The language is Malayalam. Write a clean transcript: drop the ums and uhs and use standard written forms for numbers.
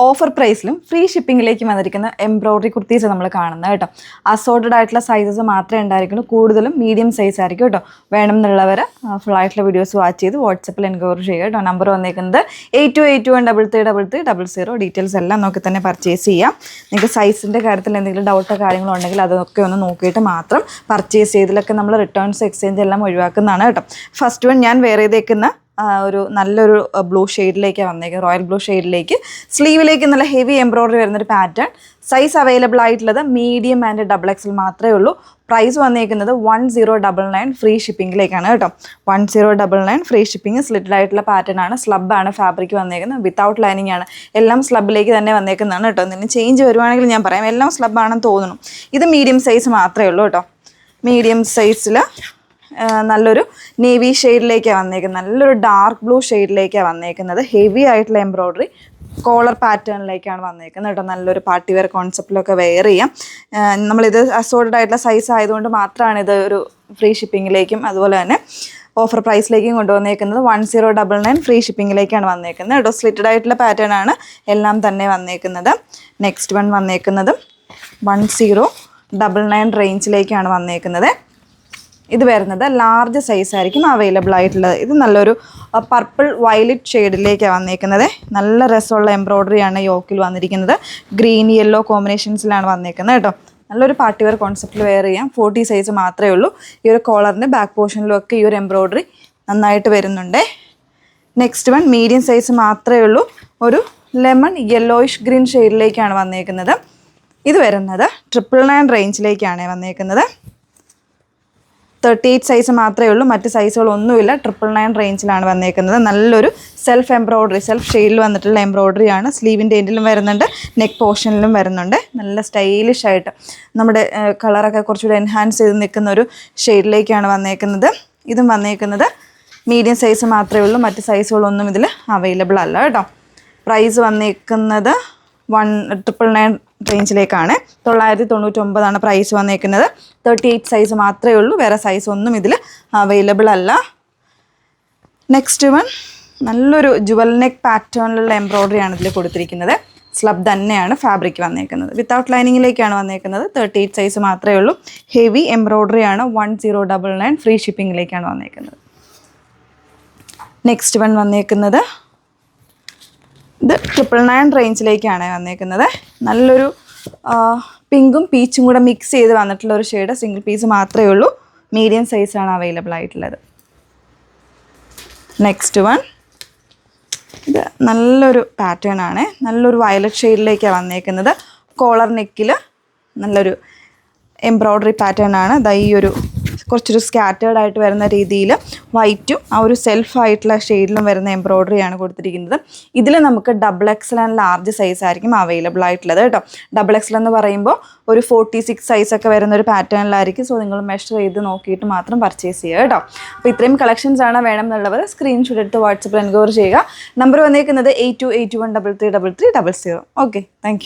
ഓഫർ പ്രൈസിലും ഫ്രീ ഷിപ്പിങ്ങിലേക്ക് വന്നിരിക്കുന്ന എംബ്രോയിഡറി കുർത്തീസ് നമ്മൾ കാണുന്നത് കേട്ടോ. അസോർട്ടഡ് ആയിട്ടുള്ള സൈസസ് മാത്രമേ ഉണ്ടായിരിക്കുള്ളൂ. കൂടുതലും മീഡിയം സൈസ് ആയിരിക്കും കേട്ടോ. വേണമെന്നുള്ളവർ ഫുൾ ആയിട്ടുള്ള വീഡിയോസ് വാച്ച് ചെയ്ത് വാട്സപ്പിൽ എൻക്വയറി ചെയ്യുക കേട്ടോ. നമ്പർ വന്നേക്കുന്നത് 82813300. ഡീറ്റെയിൽസ് എല്ലാം നോക്കി തന്നെ പർച്ചേസ് ചെയ്യാം. നിങ്ങൾക്ക് സൈസിൻ്റെ കാര്യത്തിൽ എന്തെങ്കിലും ഡൗട്ടോ കാര്യങ്ങളോ ഉണ്ടെങ്കിൽ അതൊക്കെ ഒന്ന് നോക്കിയിട്ട് മാത്രം പർച്ചേസ് ചെയ്തതിലൊക്കെ നമ്മൾ റിട്ടേൺസ് എക്സ്ചേഞ്ച് എല്ലാം ഒഴിവാക്കുന്നതാണ് കേട്ടോ. ഫസ്റ്റ് വൺ ഞാൻ വേറെ ചെയ്തേക്കുന്ന ഒരു നല്ലൊരു ബ്ലൂ ഷെയ്ഡിലേക്കാണ് വന്നേക്കുന്നത്. റോയൽ ബ്ലൂ ഷെയ്ഡിലേക്ക് സ്ലീവിലേക്ക് നല്ല ഹെവി എംബ്രോയിഡറി വരുന്നൊരു പാറ്റേൺ. സൈസ് അവൈലബിൾ ആയിട്ടുള്ളത് മീഡിയം ആൻഡ് XXL മാത്രമേ ഉള്ളൂ. പ്രൈസ് വന്നേക്കുന്നത് 1099 ഫ്രീ ഷിപ്പിങ്ങിലേക്കാണ് കേട്ടോ. 1099 ഫ്രീ ഷിപ്പിംഗ്. സ്ലിറ്റഡ് ആയിട്ടുള്ള പാറ്റേൺ ആണ്. സ്ലബാണ് ഫാബ്രിക് വന്നേക്കുന്നത്. വിത്തൗട്ട് ലൈനിങ് ആണ്. എല്ലാം സ്ലബിലേക്ക് തന്നെ വന്നേക്കുന്നതാണ് കേട്ടോ. എന്തെങ്കിലും ചേഞ്ച് വരുവാണെങ്കിൽ ഞാൻ പറയാം. എല്ലാം സ്ലബാണെന്ന് തോന്നുന്നു. ഇത് മീഡിയം സൈസ് മാത്രമേ ഉള്ളൂ കേട്ടോ. മീഡിയം സൈസിൽ നല്ലൊരു നേവി ഷെയ്ഡിലേക്കാണ് വന്നേക്കുന്നത്. നല്ലൊരു ഡാർക്ക് ബ്ലൂ ഷെയ്ഡിലേക്കാണ് വന്നേക്കുന്നത്. ഹെവി ആയിട്ടുള്ള എംബ്രോയിഡറി കോളർ പാറ്റേണിലേക്കാണ് വന്നേക്കുന്നത് കേട്ടോ. നല്ലൊരു പാർട്ടി വെയർ കോൺസെപ്റ്റിലൊക്കെ വെയർ ചെയ്യാം. നമ്മളിത് അസോർട്ടഡ് ആയിട്ടുള്ള സൈസ് ആയതുകൊണ്ട് മാത്രമാണ് ഇത് ഒരു ഫ്രീ ഷിപ്പിങ്ങിലേക്കും അതുപോലെ തന്നെ ഓഫർ പ്രൈസിലേക്കും കൊണ്ടുവന്നേക്കുന്നത്. 1099 ഫ്രീ ഷിപ്പിങ്ങിലേക്കാണ് വന്നേക്കുന്നത് കേട്ടോ. സ്ലിറ്റഡ് ആയിട്ടുള്ള പാറ്റേൺ ആണ് എല്ലാം തന്നെ വന്നേക്കുന്നത്. നെക്സ്റ്റ് വൺ വന്നേക്കുന്നത് 1099 റേഞ്ചിലേക്കാണ് വന്നേക്കുന്നത്. ഇത് വരുന്നത് ലാർജ് സൈസ് ആയിരിക്കും അവൈലബിൾ ആയിട്ടുള്ളത്. ഇത് നല്ലൊരു പർപ്പിൾ വയലറ്റ് ഷെയ്ഡിലേക്കാണ് വന്നേക്കുന്നത്. നല്ല രസമുള്ള എംബ്രോയിഡറിയാണ് യോക്കിൽ വന്നിരിക്കുന്നത്. ഗ്രീൻ യെല്ലോ കോമ്പിനേഷൻസിലാണ് വന്നേക്കുന്നത് കേട്ടോ. നല്ലൊരു പാർട്ടി വെയർ കോൺസെപ്റ്റിൽ വെയർ ചെയ്യാം. 40 സൈസ് മാത്രമേ ഉള്ളൂ. ഈ ഒരു കോളറിൻ്റെ ബാക്ക് പോർഷനിലും ഒക്കെ ഈ ഒരു എംബ്രോയിഡറി നന്നായിട്ട് വരുന്നുണ്ട്. നെക്സ്റ്റ് വൺ മീഡിയം സൈസ് മാത്രമേ ഉള്ളൂ. ഒരു ലെമൺ യെല്ലോയിഷ് ഗ്രീൻ ഷെയ്ഡിലേക്കാണ് വന്നേക്കുന്നത്. ഇത് വരുന്നത് 999 റേഞ്ചിലേക്കാണ് വന്നേക്കുന്നത്. 38 സൈസ് മാത്രമേ ഉള്ളൂ. മറ്റ് സൈസുകളൊന്നുമില്ല. 999 റേഞ്ചിലാണ് വന്നേക്കുന്നത്. നല്ലൊരു സെൽഫ് എംബ്രോയിഡറി, സെൽഫ് ഷെയ്ഡിൽ വന്നിട്ടുള്ള എംബ്രോയിഡറിയാണ്. സ്ലീവിൻ്റെ എൻഡിലും വരുന്നുണ്ട്, നെക്ക് പോർഷനിലും വരുന്നുണ്ട്. നല്ല സ്റ്റൈലിഷ് ആയിട്ട് നമ്മുടെ കളറൊക്കെ കുറച്ചുകൂടി എൻഹാൻസ് ചെയ്ത് നിൽക്കുന്ന ഒരു ഷെയ്ഡിലേക്കാണ് വന്നേക്കുന്നത്. ഇതും വന്നേക്കുന്നത് മീഡിയം സൈസ് മാത്രമേ ഉള്ളൂ. മറ്റ് സൈസുകളൊന്നും ഇതിൽ അവൈലബിൾ അല്ല കേട്ടോ. പ്രൈസ് വന്നേക്കുന്നത് 999 റേഞ്ചിലേക്കാണ്. 999 പ്രൈസ് വന്നേക്കുന്നത്. 38 സൈസ് മാത്രമേ ഉള്ളൂ. വേറെ സൈസ് ഒന്നും ഇതിൽ അവൈലബിൾ അല്ല. നെക്സ്റ്റ് വൺ നല്ലൊരു ജുവൽ നെക്ക് പാറ്റേണിലുള്ള എംബ്രോയിഡറിയാണ് ഇതിൽ കൊടുത്തിരിക്കുന്നത്. സ്ലബ് തന്നെയാണ് ഫാബ്രിക് വന്നേക്കുന്നത്. വിത്തൗട്ട് ലൈനിങ്ങിലേക്കാണ് വന്നേക്കുന്നത്. 38 സൈസ് മാത്രമേ ഉള്ളൂ. ഹെവി എംബ്രോയിഡറിയാണ്. 1099 ഫ്രീ ഷിപ്പിങ്ങിലേക്കാണ് വന്നേക്കുന്നത്. നെക്സ്റ്റ് വൺ വന്നേക്കുന്നത് ഇത് 999 റേഞ്ചിലേക്കാണ് വന്നേക്കുന്നത്. നല്ലൊരു പിങ്കും പീച്ചും കൂടെ മിക്സ് ചെയ്ത് വന്നിട്ടുള്ള ഒരു ഷെയ്ഡ്. സിംഗിൾ പീസ് മാത്രമേ ഉള്ളൂ. മീഡിയം സൈസാണ് അവൈലബിൾ ആയിട്ടുള്ളത്. നെക്സ്റ്റ് വൺ ഇത് നല്ലൊരു പാറ്റേൺ ആണ്. നല്ലൊരു വയലറ്റ് ഷെയ്ഡിലേക്കാണ് വന്നേക്കുന്നത്. കോളർ നെക്കിൽ നല്ലൊരു എംബ്രോയിഡറി പാറ്റേൺ ആണ്. ഈ ഒരു കുറച്ചൊരു സ്കാറ്റേർഡ് ആയിട്ട് വരുന്ന രീതിയിൽ വൈറ്റും ആ ഒരു സെൽഫായിട്ടുള്ള ഷെയ്ഡിലും വരുന്ന എംബ്രോയിഡറിയാണ് കൊടുത്തിരിക്കുന്നത്. ഇതിൽ നമുക്ക് XXL ആൻഡ് ലാർജ് സൈസ് ആയിരിക്കും അവൈലബിൾ ആയിട്ടുള്ളത് കേട്ടോ. XXL എന്ന് പറയുമ്പോൾ ഒരു 46 സൈസൊക്കെ വരുന്ന ഒരു പാറ്റേണിലായിരിക്കും. സോ നിങ്ങൾ മെഷർ ചെയ്ത് നോക്കിയിട്ട് മാത്രം പർച്ചേസ് ചെയ്യുക കേട്ടോ. അപ്പോൾ ഇത്രയും കളക്ഷൻസ് ആണ് വേണമെന്നുള്ളവർ സ്ക്രീൻഷോട്ട് എടുത്ത് വാട്സപ്പിൽ എൻക്വയറി ചെയ്യുക. നമ്പർ വന്നേക്കുന്നത് 8281333300. Okay, thank you.